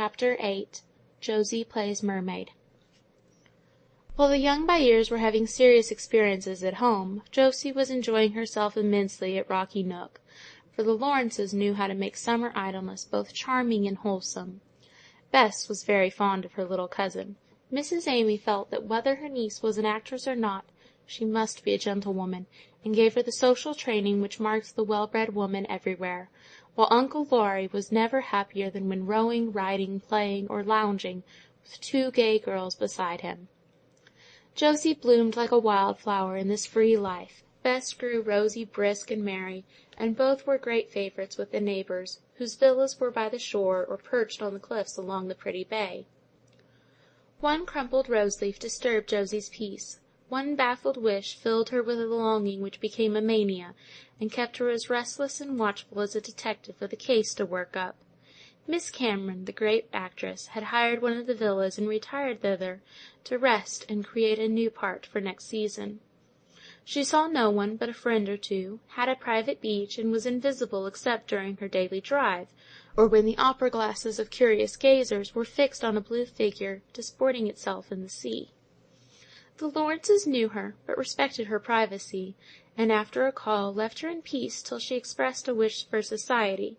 Chapter 8 Josie Plays Mermaid. While the young Byers were having serious experiences at home, Josie was enjoying herself immensely at Rocky Nook, for the Lawrences knew how to make summer idleness both charming and wholesome. Bess was very fond of her little cousin. Mrs. Amy felt that whether her niece was an actress or not, she must be a gentlewoman, and gave her the social training which marks the well-bred woman everywhere, while Uncle Laurie was never happier than when rowing, riding, playing, or lounging with two gay girls beside him. Josie bloomed like a wildflower in this free life. Bess grew rosy, brisk, and merry, and both were great favourites with the neighbours, whose villas were by the shore or perched on the cliffs along the pretty bay. One crumpled rose-leaf disturbed Josie's peace. One baffled wish filled her with a longing which became a mania, and kept her as restless and watchful as a detective with a case to work up. Miss Cameron, the great actress, had hired one of the villas and retired thither to rest and create a new part for next season. She saw no one but a friend or two, had a private beach, and was invisible except during her daily drive, or when the opera glasses of curious gazers were fixed on a blue figure disporting itself in the sea. The Lawrences knew her, but respected her privacy, and after a call left her in peace till she expressed a wish for society,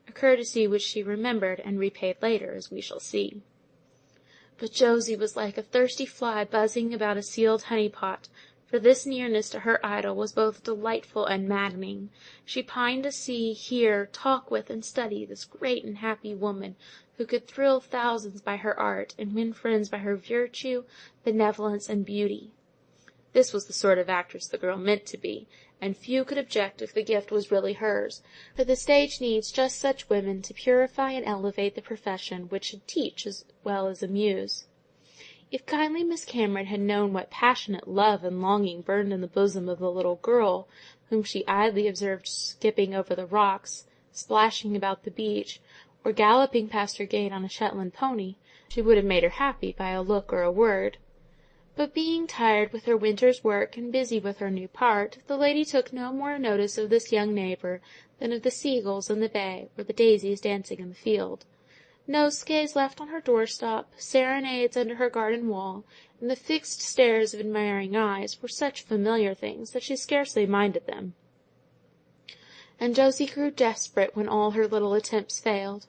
a courtesy which she remembered and repaid later, as we shall see. But Josie was like a thirsty fly buzzing about a sealed honey-pot, for this nearness to her idol was both delightful and maddening. She pined to see, hear, talk with, and study this great and happy woman, who could thrill thousands by her art, and win friends by her virtue, benevolence, and beauty. This was the sort of actress the girl meant to be, and few could object if the gift was really hers, for the stage needs just such women to purify and elevate the profession which should teach as well as amuse. If kindly Miss Cameron had known what passionate love and longing burned in the bosom of the little girl, whom she idly observed skipping over the rocks, splashing about the beach, or galloping past her gate on a Shetland pony, she would have made her happy by a look or a word. But being tired with her winter's work and busy with her new part, the lady took no more notice of this young neighbour than of the seagulls in the bay or the daisies dancing in the field. Nosegays left on her doorstep, serenades under her garden wall, and the fixed stares of admiring eyes were such familiar things that she scarcely minded them. And Josie grew desperate when all her little attempts failed.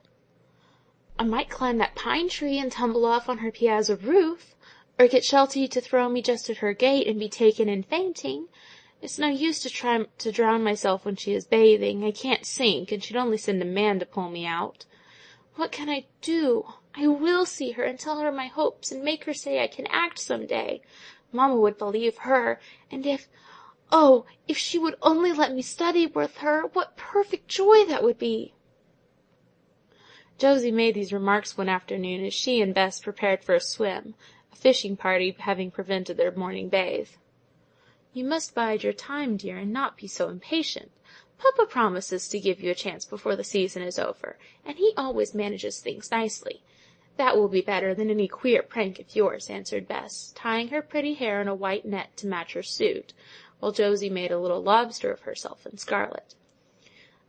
"I might climb that pine tree and tumble off on her piazza roof, or get Shelty to throw me just at her gate and be taken in fainting. It's no use to try to drown myself when she is bathing. I can't sink, and she'd only send a man to pull me out. What can I do? I will see her and tell her my hopes, and make her say I can act some day. Mamma would believe her, and if she would only let me study with her, what perfect joy that would be!" Josie made these remarks one afternoon as she and Bess prepared for a swim, a fishing party having prevented their morning bathe. "You must bide your time, dear, and not be so impatient. Papa promises to give you a chance before the season is over, and he always manages things nicely. That will be better than any queer prank of yours," answered Bess, tying her pretty hair in a white net to match her suit, while Josie made a little lobster of herself in scarlet.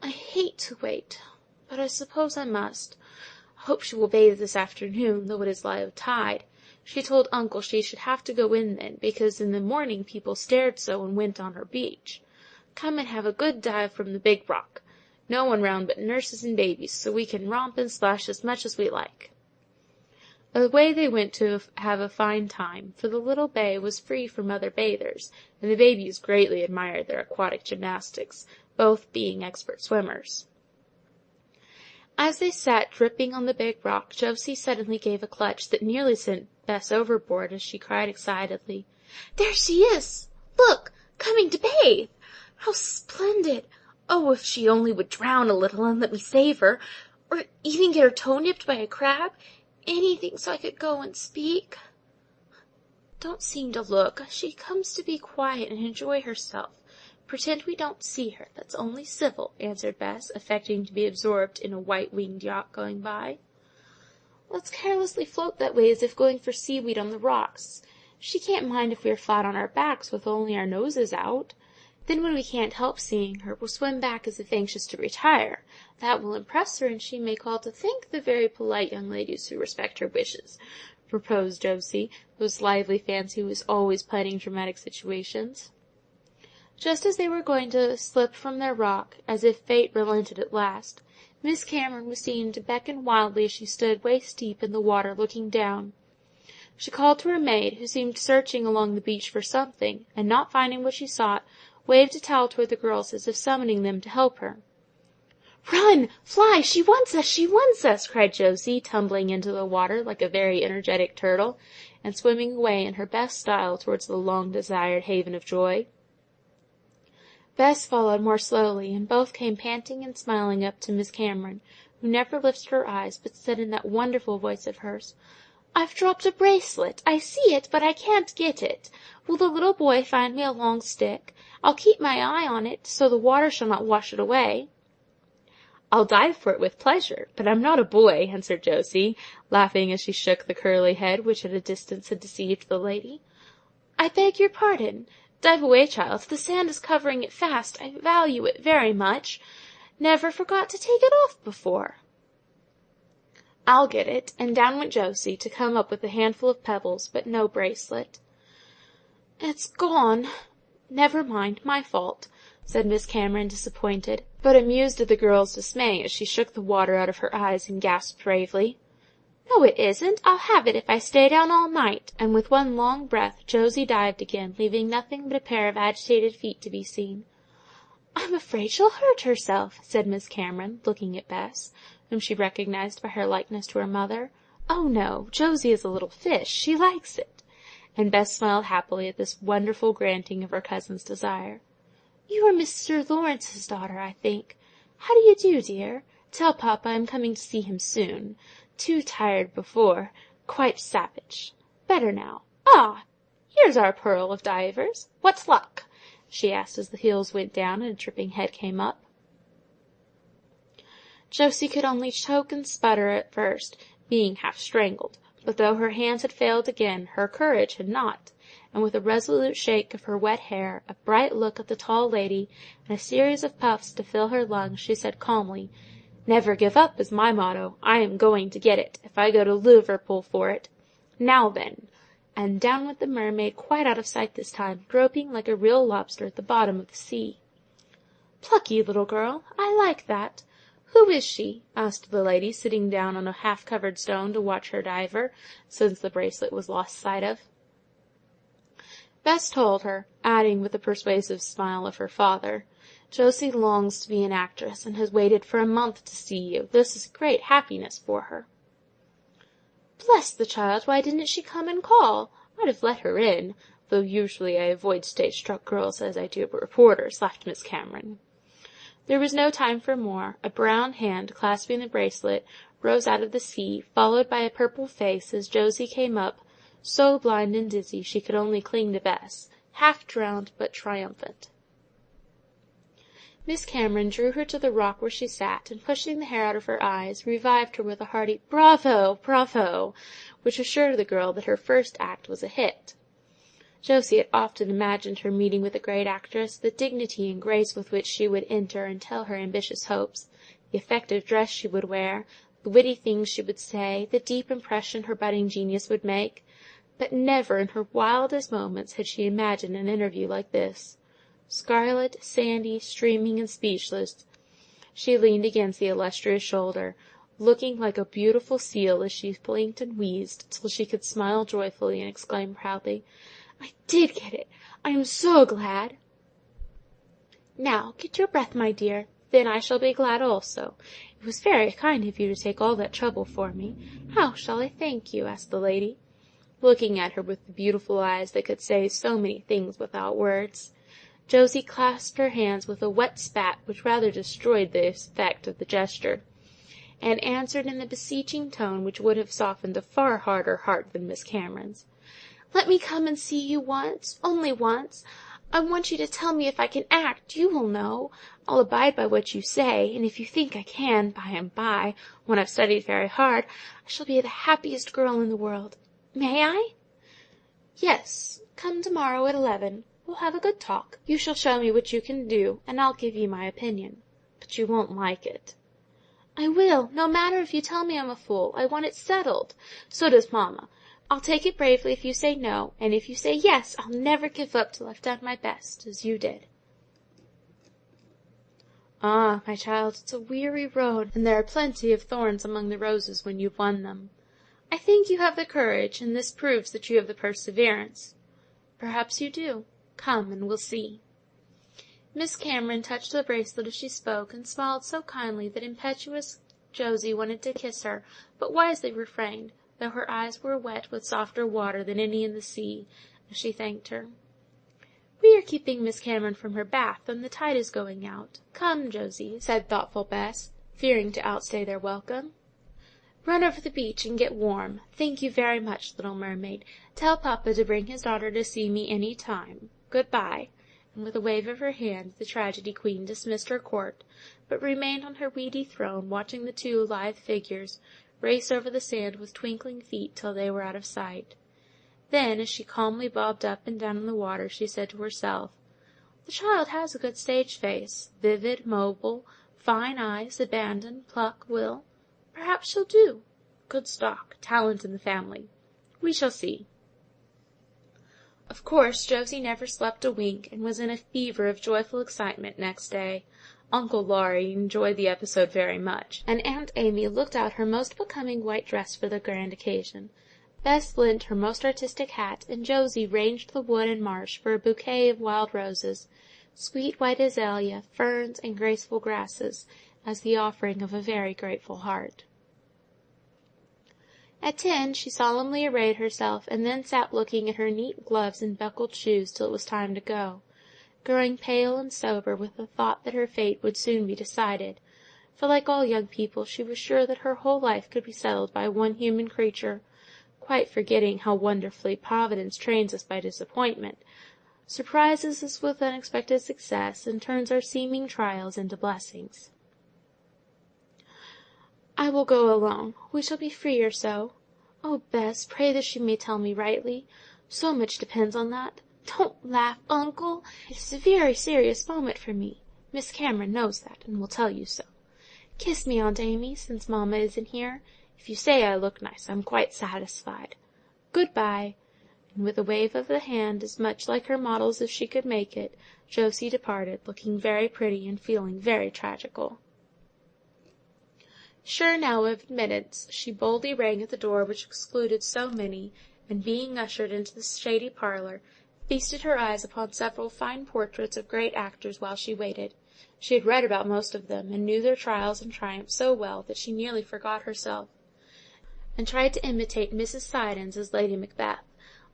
"I hate to wait, but I suppose I must. I hope she will bathe this afternoon, though it is low tide. She told uncle she should have to go in then, because in the morning people stared so and went on her beach. Come and have a good dive from the big rock. No one round but nurses and babies, so we can romp and splash as much as we like." Away they went to have a fine time, for the little bay was free from other bathers, and the babies greatly admired their aquatic gymnastics, both being expert swimmers. As they sat dripping on the big rock, Josie suddenly gave a clutch that nearly sent Bess overboard, as she cried excitedly, "There she is! Look! Coming to bathe! How splendid! Oh, if she only would drown a little and let me save her, or even get her toe nipped by a crab! Anything so I could go and speak." "Don't seem to look. She comes to be quiet and enjoy herself. Pretend we don't see her. That's only civil," answered Bess, affecting to be absorbed in a white-winged yacht going by. "Let's carelessly float that way as if going for seaweed on the rocks. She can't mind if we are flat on our backs with only our noses out. Then when we can't help seeing her, we'll swim back as if anxious to retire. That will impress her, and she may call to thank the very polite young ladies who respect her wishes," proposed Josie, whose lively fancy was always planning dramatic situations. Just as they were going to slip from their rock, as if fate relented at last, Miss Cameron was seen to beckon wildly as she stood waist-deep in the water looking down. She called to her maid, who seemed searching along the beach for something, and not finding what she sought, waved a towel toward the girls as if summoning them to help her. "Run! Fly! She wants us! She wants us!" cried Josie, tumbling into the water like a very energetic turtle, and swimming away in her best style towards the long-desired haven of joy. Bess followed more slowly, and both came panting and smiling up to Miss Cameron, who never lifted her eyes, but said in that wonderful voice of hers, "I've dropped a bracelet. I see it, but I can't get it. Will the little boy find me a long stick? I'll keep my eye on it, so the water shall not wash it away." "I'll dive for it with pleasure, but I'm not a boy," answered Josie, laughing as she shook the curly head which at a distance had deceived the lady. "I beg your pardon. Dive away, child. The sand is covering it fast. I value it very much. Never forgot to take it off before." "I'll get it," and down went Josie, to come up with a handful of pebbles, but no bracelet. "It's gone. Never mind, my fault," said Miss Cameron, disappointed, but amused at the girl's dismay as she shook the water out of her eyes and gasped bravely, "No, it isn't. I'll have it if I stay down all night," and with one long breath Josie dived again, leaving nothing but a pair of agitated feet to be seen. "I'm afraid she'll hurt herself," said Miss Cameron, looking at Bess, whom she recognised by her likeness to her mother. "Oh, no, Josie is a little fish. She likes it." And Bess smiled happily at this wonderful granting of her cousin's desire. "You are Mr. Lawrence's daughter, I think. How do you do, dear? Tell papa I'm coming to see him soon. Too tired before. Quite savage. Better now. Ah! Here's our pearl of divers. What's luck?" she asked as the heels went down and a dripping head came up. Josie could only choke and sputter at first, being half strangled, but though her hands had failed again, her courage had not, and with a resolute shake of her wet hair, a bright look at the tall lady, and a series of puffs to fill her lungs, she said calmly, "Never give up is my motto. I am going to get it, if I go to Liverpool for it. Now then!" And down went the mermaid, quite out of sight this time, groping like a real lobster at the bottom of the sea. "Plucky little girl. I like that. Who is she?" asked the lady, sitting down on a half-covered stone to watch her diver, since the bracelet was lost sight of. Bess told her, adding with a persuasive smile of her father, "Josie longs to be an actress, and has waited for a month to see you. This is great happiness for her." "Bless the child, why didn't she come and call? I'd have let her in, though usually I avoid stage-struck girls as I do reporters," laughed Miss Cameron. There was no time for more. A brown hand, clasping the bracelet, rose out of the sea, followed by a purple face as Josie came up, so blind and dizzy she could only cling to Bess, half drowned but triumphant. Miss Cameron drew her to the rock where she sat, and pushing the hair out of her eyes, revived her with a hearty "Bravo! Bravo!" which assured the girl that her first act was a hit. Josie had often imagined her meeting with a great actress, the dignity and grace with which she would enter and tell her ambitious hopes, the effective dress she would wear, the witty things she would say, the deep impression her budding genius would make; but never in her wildest moments had she imagined an interview like this. Scarlet, sandy, streaming, and speechless, she leaned against the illustrious shoulder, looking like a beautiful seal as she blinked and wheezed, till she could smile joyfully and exclaim proudly, "I did get it! I am so glad!" "Now, get your breath, my dear. Then I shall be glad also. It was very kind of you to take all that trouble for me. How shall I thank you?" asked the lady, looking at her with the beautiful eyes that could say so many things without words. Josie clasped her hands with a wet spat which rather destroyed the effect of the gesture, and answered in the beseeching tone which would have softened a far harder heart than Miss Cameron's. "Let me come and see you once, only once. I want you to tell me if I can act. You will know. I'll abide by what you say, and if you think I can, by and by, when I've studied very hard, I shall be the happiest girl in the world. May I?" "Yes. Come to-morrow at 11. We'll have a good talk. You shall show me what you can do, and I'll give you my opinion. But you won't like it." "I will, no matter if you tell me I'm a fool. I want it settled. So does mamma. I'll take it bravely if you say no, and if you say yes, I'll never give up till I've done my best, as you did." "Ah, my child, it's a weary road, and there are plenty of thorns among the roses when you've won them. I think you have the courage, and this proves that you have the perseverance." "Perhaps you do. Come, and we'll see." Miss Cameron touched the bracelet as she spoke, and smiled so kindly that impetuous Josie wanted to kiss her, but wisely refrained, though her eyes were wet with softer water than any in the sea, as she thanked her. "We are keeping Miss Cameron from her bath, and the tide is going out. Come, Josie," said thoughtful Bess, fearing to outstay their welcome. "Run over the beach and get warm. Thank you very much, little mermaid. Tell papa to bring his daughter to see me any time. Good-bye." And with a wave of her hand the tragedy queen dismissed her court, but remained on her weedy throne watching the two lithe figures race over the sand with twinkling feet till they were out of sight. Then, as she calmly bobbed up and down in the water, she said to herself, "The child has a good stage face, vivid, mobile, fine eyes, abandon, pluck, will. Perhaps she'll do. Good stock, talent in the family. We shall see." Of course, Josie never slept a wink, and was in a fever of joyful excitement next day. Uncle Laurie enjoyed the episode very much, and Aunt Amy looked out her most becoming white dress for the grand occasion. Bess lent her most artistic hat, and Josie ranged the wood and marsh for a bouquet of wild roses, sweet white azalea, ferns, and graceful grasses, as the offering of a very grateful heart. At 10 she solemnly arrayed herself, and then sat looking at her neat gloves and buckled shoes till it was time to go, growing pale and sober with the thought that her fate would soon be decided, for like all young people she was sure that her whole life could be settled by one human creature, quite forgetting how wonderfully Providence trains us by disappointment, surprises us with unexpected success, and turns our seeming trials into blessings. "I will go alone. We shall be freer so. Oh, Bess, pray that she may tell me rightly. So much depends on that. Don't laugh, uncle. It is a very serious moment for me. Miss Cameron knows that, and will tell you so. Kiss me, Aunt Amy, since mamma isn't here. If you say I look nice, I'm quite satisfied. Good-bye." And with a wave of the hand as much like her model's as she could make it, Josie departed, looking very pretty and feeling very tragical. Sure now of admittance, she boldly rang at the door which excluded so many, and being ushered into the shady parlour, feasted her eyes upon several fine portraits of great actors while she waited. She had read about most of them, and knew their trials and triumphs so well that she nearly forgot herself, and tried to imitate Mrs. Siddons as Lady Macbeth,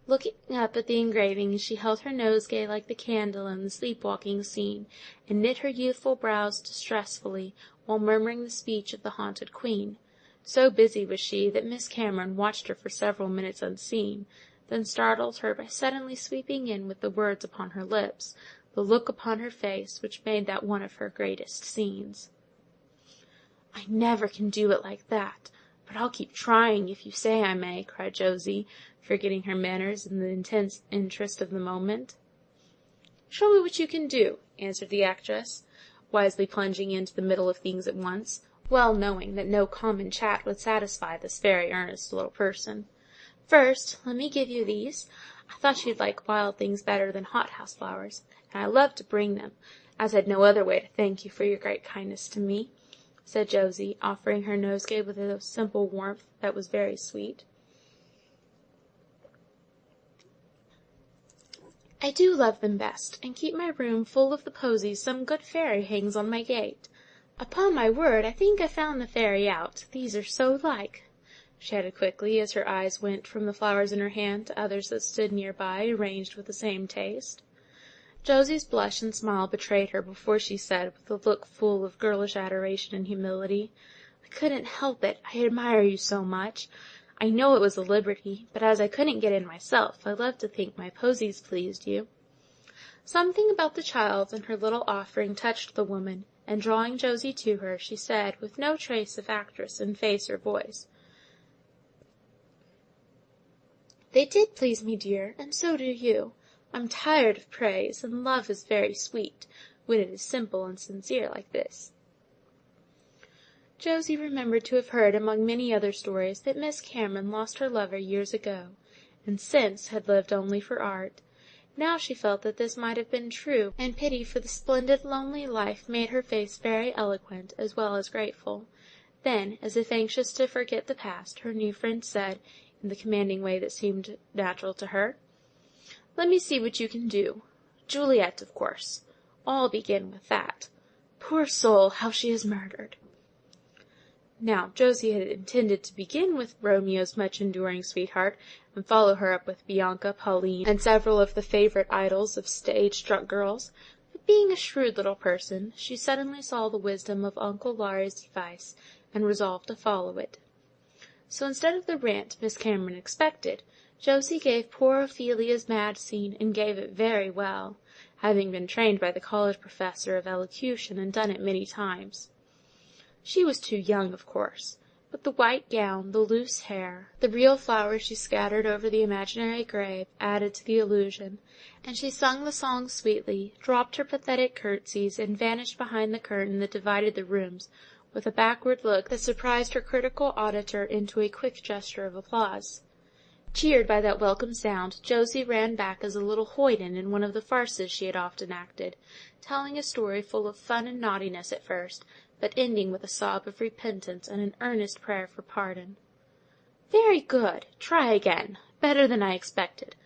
looking up at the engraving as she held her nosegay like the candle in the sleep-walking scene, and knit her youthful brows distressfully, while murmuring the speech of the haunted queen. So busy was she, that Miss Cameron watched her for several minutes unseen, then startled her by suddenly sweeping in with the words upon her lips, the look upon her face, which made that one of her greatest scenes. "I never can do it like that, but I'll keep trying, if you say I may," cried Josie, forgetting her manners in the intense interest of the moment. "Show me what you can do," answered the actress, wisely plunging into the middle of things at once, well knowing that no common chat would satisfy this very earnest little person. "First, let me give you these. I thought you'd like wild things better than hothouse flowers, and I love to bring them, as I'd no other way to thank you for your great kindness to me," said Josie, offering her nosegay with a simple warmth that was very sweet. "I do love them best, and keep my room full of the posies some good fairy hangs on my gate. Upon my word, I think I found the fairy out. These are so like," she added quickly, as her eyes went from the flowers in her hand to others that stood near by, arranged with the same taste. Josie's blush and smile betrayed her before she said, with a look full of girlish adoration and humility, "I couldn't help it. I admire you so much. I know it was a liberty, but as I couldn't get in myself, I love to think my posies pleased you." Something about the child and her little offering touched the woman, and drawing Josie to her, she said, with no trace of actress in face or voice, "They did please me, dear, and so do you. I'm tired of praise, and love is very sweet, when it is simple and sincere like this." Josie remembered to have heard, among many other stories, that Miss Cameron lost her lover years ago, and since had lived only for art. Now she felt that this might have been true, and pity for the splendid, lonely life made her face very eloquent as well as grateful. Then, as if anxious to forget the past, her new friend said, in the commanding way that seemed natural to her, "Let me see what you can do. Juliet, of course. I'll begin with that. Poor soul, how she is murdered!" Now, Josie had intended to begin with Romeo's much-enduring sweetheart, and follow her up with Bianca, Pauline, and several of the favourite idols of stage-struck girls; but being a shrewd little person, she suddenly saw the wisdom of Uncle Laurie's advice, and resolved to follow it. So instead of the rant Miss Cameron expected, Josie gave poor Ophelia's mad scene, and gave it very well, having been trained by the college professor of elocution, and done it many times. She was too young, of course, but the white gown, the loose hair, the real flowers she scattered over the imaginary grave, added to the illusion, and she sung the song sweetly, dropped her pathetic curtsies, and vanished behind the curtain that divided the rooms, with a backward look that surprised her critical auditor into a quick gesture of applause. Cheered by that welcome sound, Josie ran back as a little hoyden in one of the farces she had often acted, telling a story full of fun and naughtiness at first, but ending with a sob of repentance and an earnest prayer for pardon. "Very good! Try again! Better than I expected,"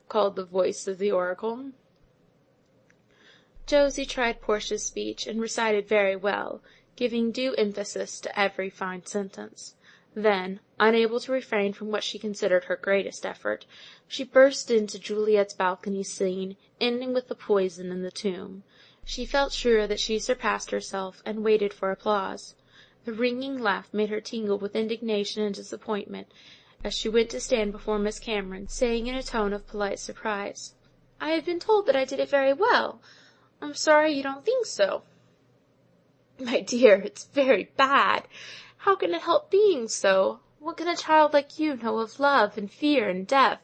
called the voice of the oracle. Josie tried Portia's speech, and recited very well, giving due emphasis to every fine sentence. Then, unable to refrain from what she considered her greatest effort, she burst into Juliet's balcony scene, ending with the poison in the tomb. She felt sure that she surpassed herself, and waited for applause. The ringing laugh made her tingle with indignation and disappointment, as she went to stand before Miss Cameron, saying in a tone of polite surprise, "I have been told that I did it very well. I'm sorry you don't think so." "My dear, it's very bad. How can it help being so? What can a child like you know of love, and fear, and death?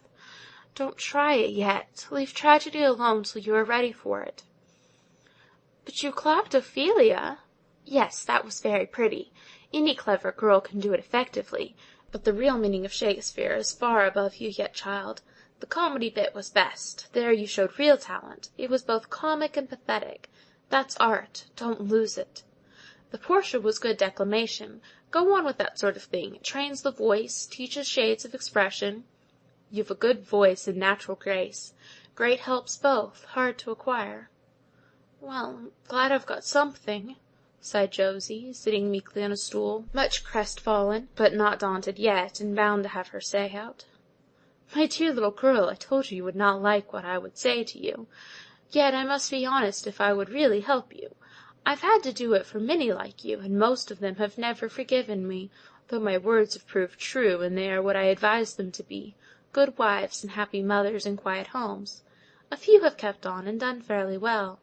Don't try it yet. Leave tragedy alone till you are ready for it." "But you clapped Ophelia." "Yes, that was very pretty. Any clever girl can do it effectively. But the real meaning of Shakespeare is far above you yet, child. The comedy bit was best. There you showed real talent. It was both comic and pathetic. That's art. Don't lose it. The Portia was good declamation. Go on with that sort of thing. It trains the voice, teaches shades of expression. You've a good voice and natural grace. Great helps both, hard to acquire." "Well, I'm glad I've got something," sighed Josie, sitting meekly on a stool, much crestfallen, but not daunted yet, and bound to have her say out. "My dear little girl, I told you would not like what I would say to you. Yet I must be honest if I would really help you. I've had to do it for many like you, and most of them have never forgiven me, though my words have proved true, and they are what I advised them to be, good wives and happy mothers in quiet homes. A few have kept on, and done fairly well.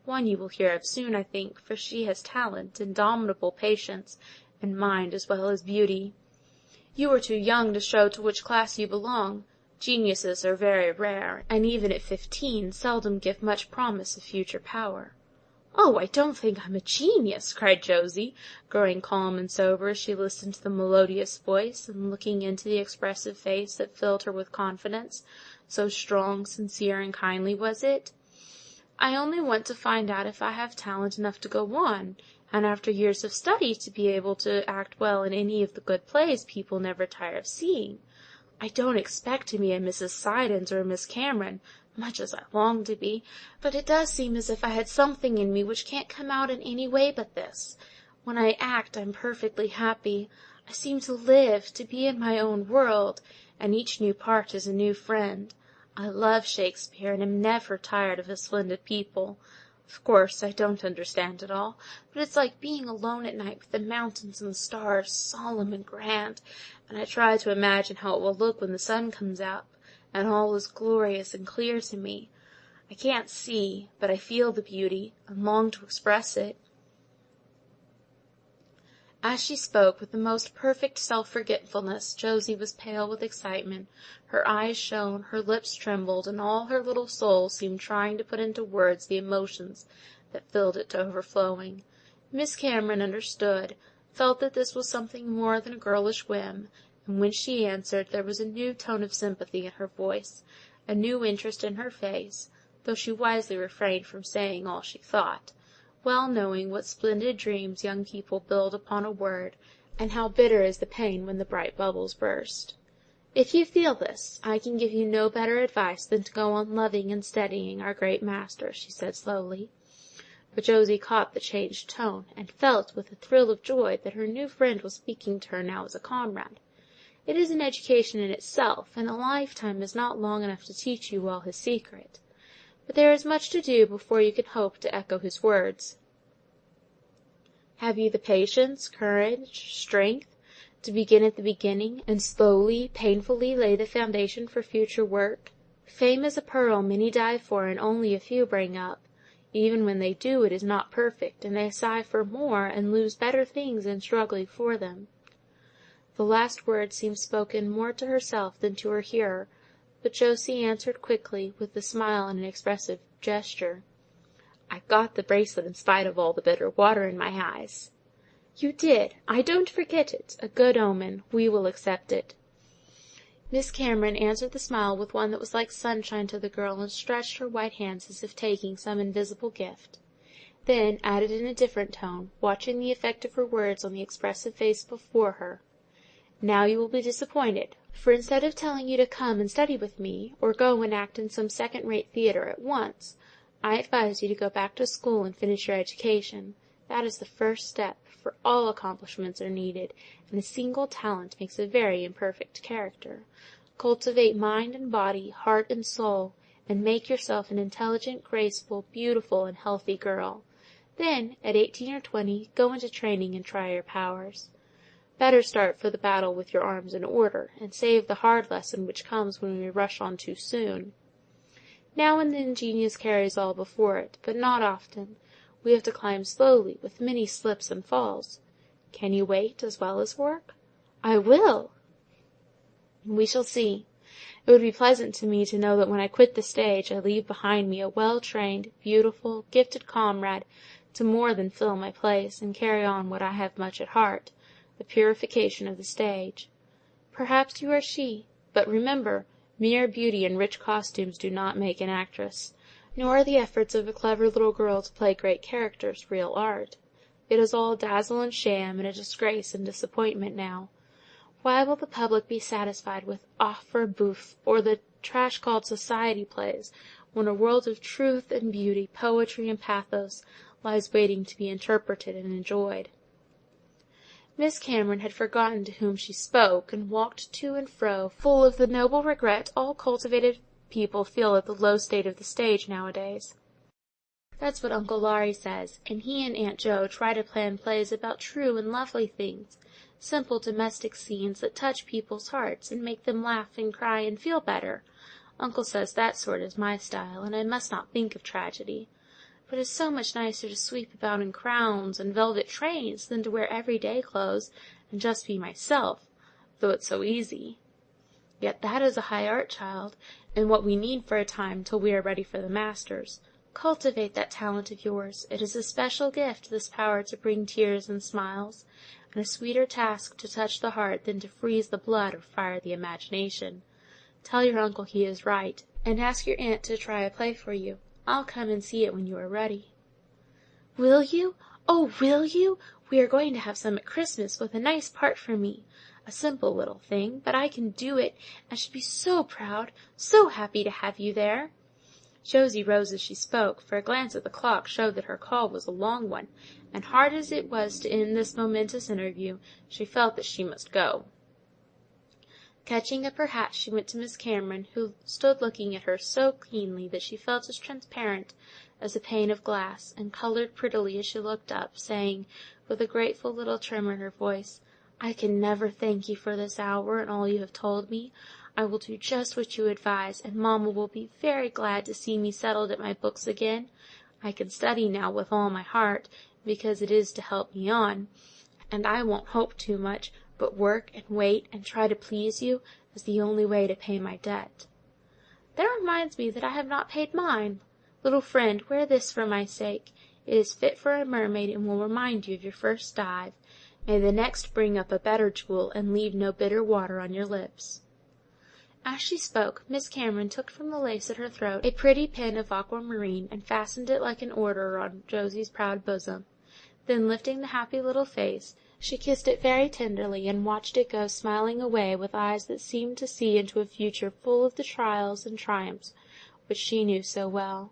One you will hear of soon, I think, for she has talent, indomitable patience, and mind as well as beauty. You are too young to show to which class you belong. Geniuses are very rare, and even at 15 seldom give much promise of future power." "Oh, I don't think I'm a genius," cried Josie, growing calm and sober as she listened to the melodious voice, and looking into the expressive face that filled her with confidence, so strong, sincere, and kindly was it. "I only want to find out if I have talent enough to go on, and after years of study to be able to act well in any of the good plays people never tire of seeing. I don't expect to be a Mrs. Siddons or a Miss Cameron, much as I long to be, but it does seem as if I had something in me which can't come out in any way but this. When I act, I'm perfectly happy. I seem to live, to be in my own world, and each new part is a new friend. I love Shakespeare, and am never tired of his splendid people. Of course, I don't understand it all, but it's like being alone at night with the mountains and the stars, solemn and grand, and I try to imagine how it will look when the sun comes up, and all is glorious and clear to me. I can't see, but I feel the beauty, and long to express it." As she spoke, with the most perfect self-forgetfulness, Josie was pale with excitement, her eyes shone, her lips trembled, and all her little soul seemed trying to put into words the emotions that filled it to overflowing. Miss Cameron understood, felt that this was something more than a girlish whim, and when she answered, there was a new tone of sympathy in her voice, a new interest in her face, though she wisely refrained from saying all she thought, well knowing what splendid dreams young people build upon a word, and how bitter is the pain when the bright bubbles burst. "If you feel this, I can give you no better advice than to go on loving and studying our great master," she said slowly. But Josie caught the changed tone, and felt, with a thrill of joy, that her new friend was speaking to her now as a comrade. It is an education in itself, and a lifetime is not long enough to teach you all his secret. But there is much to do before you can hope to echo his words. Have you the patience, courage, strength, to begin at the beginning, and slowly, painfully lay the foundation for future work? Fame is a pearl many dive for and only a few bring up. Even when they do, it is not perfect, and they sigh for more and lose better things in struggling for them. The last word seemed spoken more to herself than to her hearer, but Josie answered quickly, with a smile and an expressive gesture. "I got the bracelet in spite of all the bitter water in my eyes." "You did. I don't forget it. A good omen. We will accept it." Miss Cameron answered the smile with one that was like sunshine to the girl, and stretched her white hands as if taking some invisible gift. Then added in a different tone, watching the effect of her words on the expressive face before her, "Now you will be disappointed, for instead of telling you to come and study with me, or go and act in some second-rate theatre at once, I advise you to go back to school and finish your education. That is the first step, for all accomplishments are needed, and a single talent makes a very imperfect character. Cultivate mind and body, heart and soul, and make yourself an intelligent, graceful, beautiful, and healthy girl. Then, at 18 or 20, go into training and try your powers. Better start for the battle with your arms in order, and save the hard lesson which comes when we rush on too soon. Now and then genius carries all before it, but not often. We have to climb slowly, with many slips and falls. Can you wait as well as work?" "I will." "We shall see. It would be pleasant to me to know that when I quit the stage I leave behind me a well-trained, beautiful, gifted comrade to more than fill my place, and carry on what I have much at heart, the purification of the stage. Perhaps you are she; but remember, mere beauty and rich costumes do not make an actress, nor are the efforts of a clever little girl to play great characters real art. It is all dazzle and sham, and a disgrace and disappointment now. Why will the public be satisfied with opera bouffe, or the trash called society plays, when a world of truth and beauty, poetry and pathos, lies waiting to be interpreted and enjoyed?" Miss Cameron had forgotten to whom she spoke, and walked to and fro, full of the noble regret all cultivated people feel at the low state of the stage nowadays. "That's what Uncle Laurie says, and he and Aunt Jo try to plan plays about true and lovely things, simple domestic scenes that touch people's hearts, and make them laugh and cry and feel better. Uncle says that sort is my style, and I must not think of tragedy. But it's so much nicer to sweep about in crowns and velvet trains than to wear everyday clothes and just be myself, though it's so easy. Yet that is a high art, child, and what we need for a time till we are ready for the masters. Cultivate that talent of yours. It is a special gift, this power to bring tears and smiles, and a sweeter task to touch the heart than to freeze the blood or fire the imagination. Tell your uncle he is right, and ask your aunt to try a play for you. I'll come and see it when you are ready." "Will you? Oh, will you? We are going to have some at Christmas, with a nice part for me. A simple little thing, but I can do it, and should be so proud, so happy to have you there." Josie rose as she spoke, for a glance at the clock showed that her call was a long one, and hard as it was to end this momentous interview, she felt that she must go. Catching up her hat, she went to Miss Cameron, who stood looking at her so keenly that she felt as transparent as a pane of glass, and coloured prettily as she looked up, saying, with a grateful little tremor in her voice, "I can never thank you for this hour and all you have told me. I will do just what you advise, and mamma will be very glad to see me settled at my books again. I can study now with all my heart, because it is to help me on, and I won't hope too much, but work and wait and try to please you, is the only way to pay my debt. That reminds me that I have not paid mine. Little friend, wear this for my sake. It is fit for a mermaid, and will remind you of your first dive. May the next bring up a better jewel, and leave no bitter water on your lips." As she spoke, Miss Cameron took from the lace at her throat a pretty pin of aquamarine, and fastened it like an order on Josie's proud bosom. Then, lifting the happy little face, she kissed it very tenderly, and watched it go smiling away with eyes that seemed to see into a future full of the trials and triumphs which she knew so well.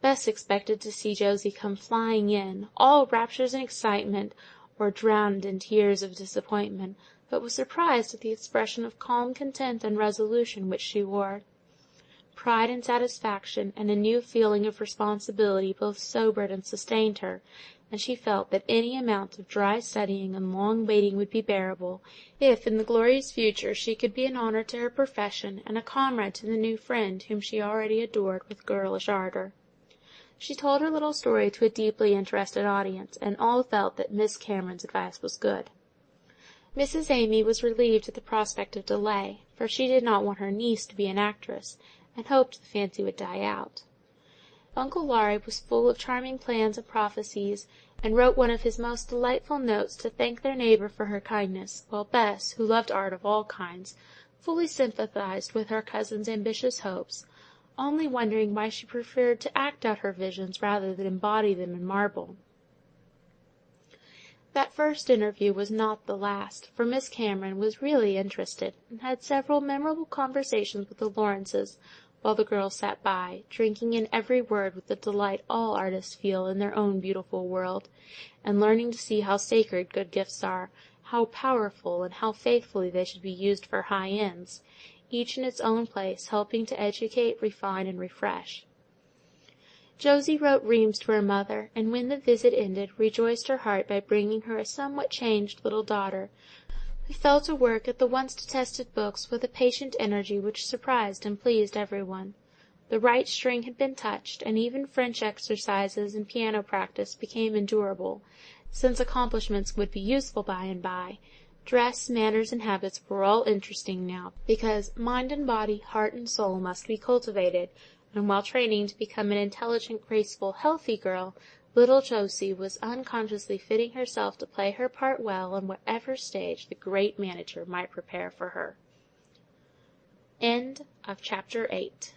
Bess expected to see Josie come flying in, all raptures and excitement, or drowned in tears of disappointment, but was surprised at the expression of calm content and resolution which she wore. Pride and satisfaction, and a new feeling of responsibility both sobered and sustained her, and she felt that any amount of dry studying and long waiting would be bearable, if in the glorious future she could be an honour to her profession, and a comrade to the new friend whom she already adored with girlish ardour. She told her little story to a deeply interested audience, and all felt that Miss Cameron's advice was good. Mrs. Amy was relieved at the prospect of delay, for she did not want her niece to be an actress, and hoped the fancy would die out. Uncle Laurie was full of charming plans and prophecies, and wrote one of his most delightful notes to thank their neighbour for her kindness, while Bess, who loved art of all kinds, fully sympathized with her cousin's ambitious hopes, only wondering why she preferred to act out her visions rather than embody them in marble. That first interview was not the last, for Miss Cameron was really interested, and had several memorable conversations with the Lawrences, while the girls sat by, drinking in every word with the delight all artists feel in their own beautiful world, and learning to see how sacred good gifts are, how powerful and how faithfully they should be used for high ends, each in its own place helping to educate, refine, and refresh. Josie wrote reams to her mother, and when the visit ended, rejoiced her heart by bringing her a somewhat changed little daughter, who fell to work at the once detested books with a patient energy which surprised and pleased every one. The right string had been touched, and even French exercises and piano practice became endurable, since accomplishments would be useful by and by. Dress, manners, and habits were all interesting now, because mind and body, heart and soul must be cultivated, and while training to become an intelligent, graceful, healthy girl, little Josie was unconsciously fitting herself to play her part well on whatever stage the great manager might prepare for her. End of Chapter 8.